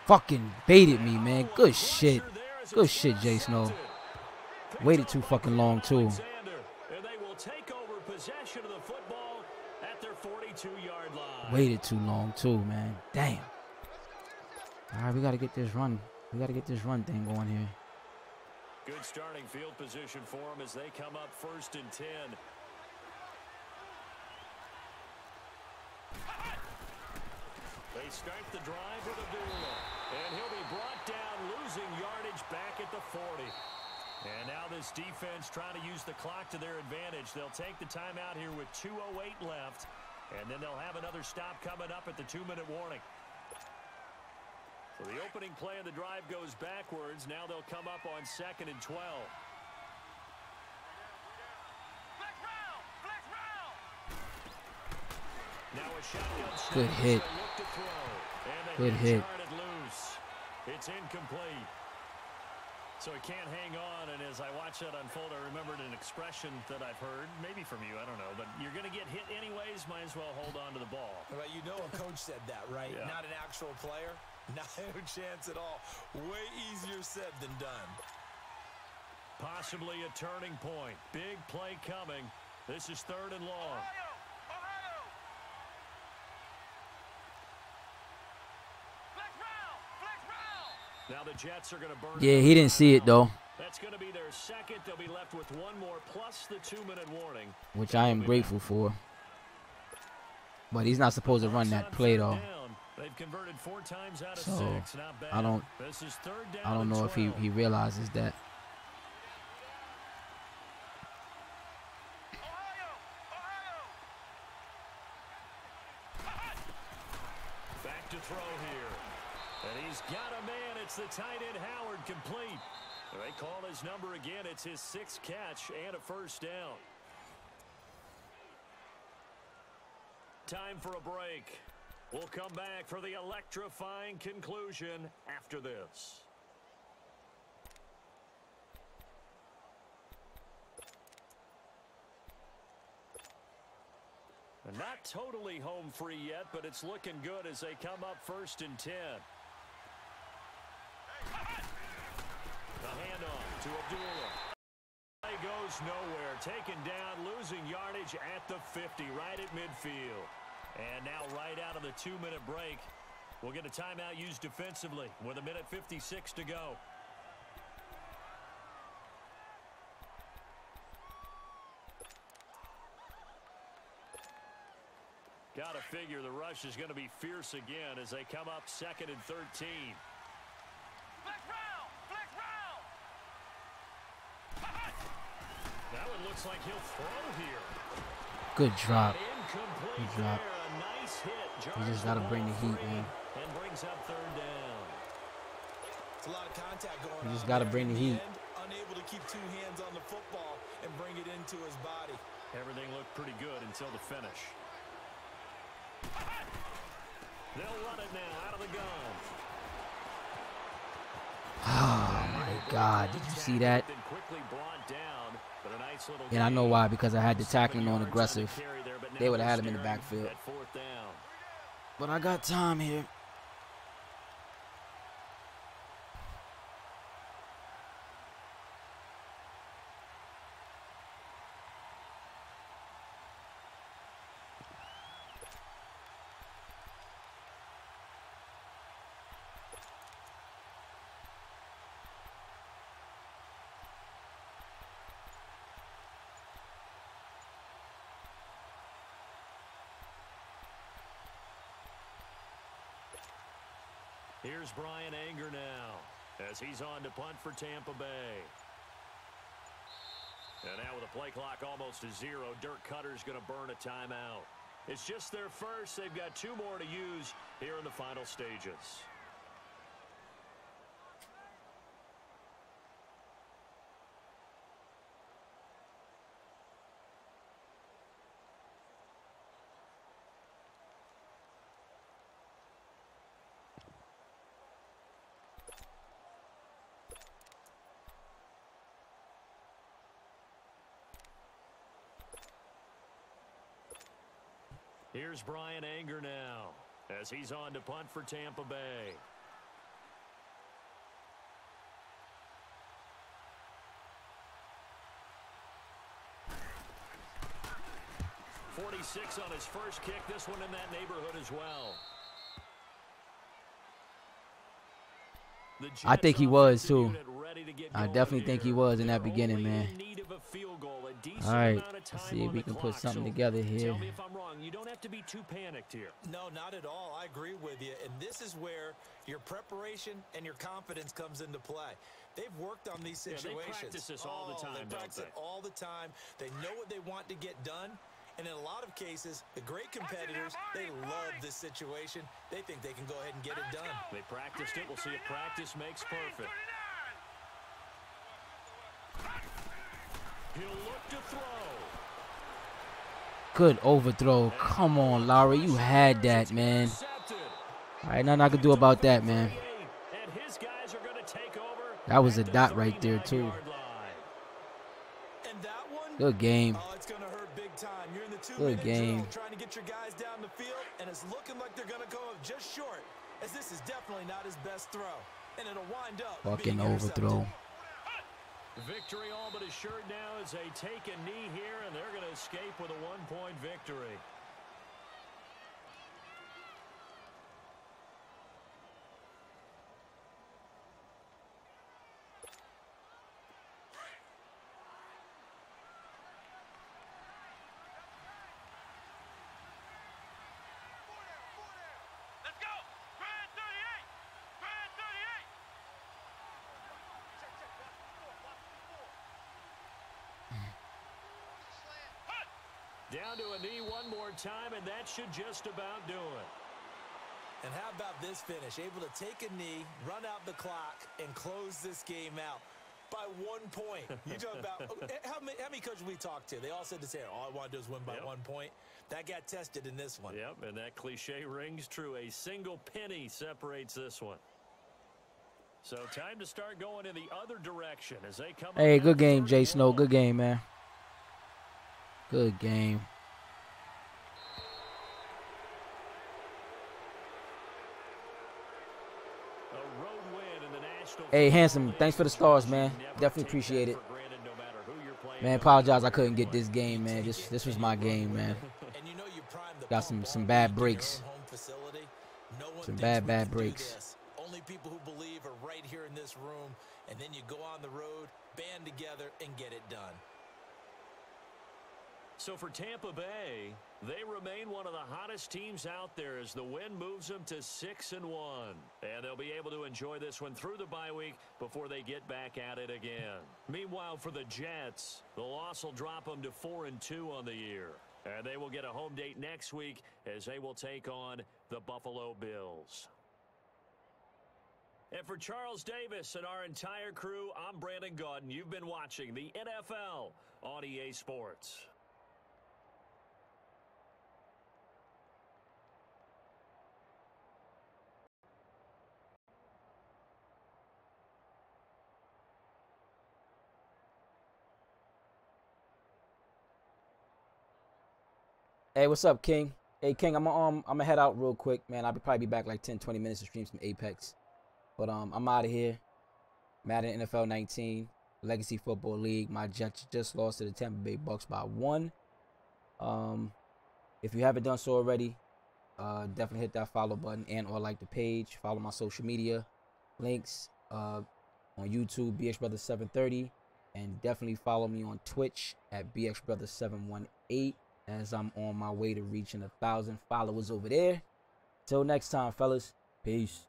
A: Fucking baited me, man. Good shit. Good shit, Jay Snow. Waited too fucking long, too.
B: And they will take over possession of the football at their 42-yard line.
A: Waited too long, too, man. Damn. All right, we got to get this run. We got to get this run thing going here.
B: Good starting field position for them as they come up 1st and 10. They start the drive with Abdullah. And he'll be brought down, losing yardage back at the 40. And now this defense trying to use the clock to their advantage. They'll take the timeout here with 2:08 left. And then they'll have another stop coming up at the 2-minute warning. So the opening play of the drive goes backwards. Now they'll come up on 2nd and 12. Now a shotgun snap.
A: Good hit. Good hit.
B: It's incomplete. So he can't hang on, and as I watch that unfold, I remembered an expression that I've heard, maybe from you, I don't know, but you're going to get hit anyways, might as well hold on to the ball.
C: Well, you know a coach said that, right?
B: Yeah.
C: Not an actual player. Not a chance at all. Way easier said than done.
B: Possibly a turning point. Big play coming. This is 3rd and long. Now the Jets are going to burn.
A: Yeah, he didn't see it, though.
B: That's going to be their second. They'll be left with one more plus the 2-minute warning.
A: Which I am grateful for. But he's not supposed to run that play, though.
B: They've converted 4 times out of
A: So
B: 6. Not bad.
A: I don't
B: This is 3rd down
A: I don't know if he realizes that.
B: throw here. And he's got a man. It's the tight end, Howard, complete. They call his number again. It's his 6th catch and a first down. Time for a break. We'll come back for the electrifying conclusion after this. Not totally home free yet, but it's looking good as they come up 1st and 10. The handoff to Abdullah. Play goes nowhere. Taken down, losing yardage at the 50, right at midfield. And now right out of the 2-minute break, we'll get a timeout used defensively with 1:56 to go. Got to figure the rush is going to be fierce again as they come up 2nd and 13.
D: Flex round! Flex round!
B: That one looks like he'll throw here.
A: Good drop.
B: Incomplete
A: Good drop.
B: there. A nice hit.
A: You just got to bring the heat, man.
B: And brings up 3rd down.
C: It's a lot of contact going on.
A: You just got to bring the heat.
C: Unable to keep 2 hands on the football and bring it into his body.
B: Everything looked pretty good until the finish. They'll run it now out of the gun.
A: Oh, my God. Did you see that?
B: Then quickly brought down, but a nice little
A: And I know
B: gain.
A: why, because I had the
B: 7
A: tackling on
B: yards
A: aggressive.
B: the carry there, but now
A: They would have
B: they're
A: had him in the
B: staring
A: backfield.
B: at 4th down.
A: But I got time here.
B: Here's Brian Anger now as he's on to punt for Tampa Bay. And now with the play clock almost to 0, Dirk Cutter's going to burn a timeout. It's just their first. They've got 2 more to use here in the final stages. Here's Brian Anger now as he's on to punt for Tampa Bay. .46 on his first kick. This one in that neighborhood as well.
A: I think he was, too. I definitely think he was in that beginning, man. All right, let's see if we can put something together here.
B: Tell me if I'm wrong. You don't have to be too panicked here.
C: No, not at all. I agree with you. And this is where your preparation and your confidence comes into play. They've worked on these situations.
B: They practice this all the time,
C: They practice it all the time. They know what they want to get done. And in a lot of cases, the great competitors, they love this situation. They think they can go ahead and get it done.
B: They practiced it. We'll see if practice makes perfect. He'll look to throw.
A: Good overthrow. Come on, Lowry. You had that, man. All right, nothing I can do about that, man.
B: And his guys are going to take over.
A: That was a dot right there, too.
C: And that one,
A: Good game.
C: oh, it's going to hurt big time. You're in the 2-minute
A: Good game.
C: drill trying to get your guys down the field, and it's looking like they're going to come up just short, as this is definitely not his best throw. And it'll wind up
A: Fucking
C: being intercepted.
A: overthrow.
B: Victory all but assured now as they take a knee here, and they're going to escape with a 1-point victory.
D: Let's go! Grand 38! Grand 38!
B: Down to a knee one more time, and that should just about do it.
C: And how about this finish? Able to take a knee, run out the clock, and close this game out by 1 point. You talk about how many coaches we talked to? They all said the same. All I want to do is win by 1 point. That got tested in this one.
B: Yep, and that cliche rings true. A single penny separates this one. So time to start going in the other direction as they come.
A: Hey, good game, Jay Snow. Good game, man. Good game. Hey, Handsome, thanks for the stars, man. Definitely appreciate it. Man, apologize I couldn't get this game, man. This was my game, man. Got some bad breaks. Some bad breaks.
C: Only people who believe are right here in this room, and then you go on the road, band together, and get it done.
B: So for Tampa Bay, they remain one of the hottest teams out there as the win moves them to 6-1. And they'll be able to enjoy this one through the bye week before they get back at it again. Meanwhile, for the Jets, the loss will drop them to 4-2 on the year. And they will get a home date next week as they will take on the Buffalo Bills. And for Charles Davis and our entire crew, I'm Brandon Gaudin. You've been watching the NFL on EA Sports.
A: Hey, what's up, King? Hey, King, I'm gonna head out real quick, man. I'll probably be back like 10-20 minutes to stream some Apex. But I'm out of here. Madden NFL 19, Legacy Football League. My Jets just lost to the Tampa Bay Bucks by 1. If you haven't done so already, definitely hit that follow button and or like the page. Follow my social media links on YouTube, BXBrothers730, and definitely follow me on Twitch at BXBrothers718 as I'm on my way to reaching 1,000 followers over there. Till next time, fellas. Peace.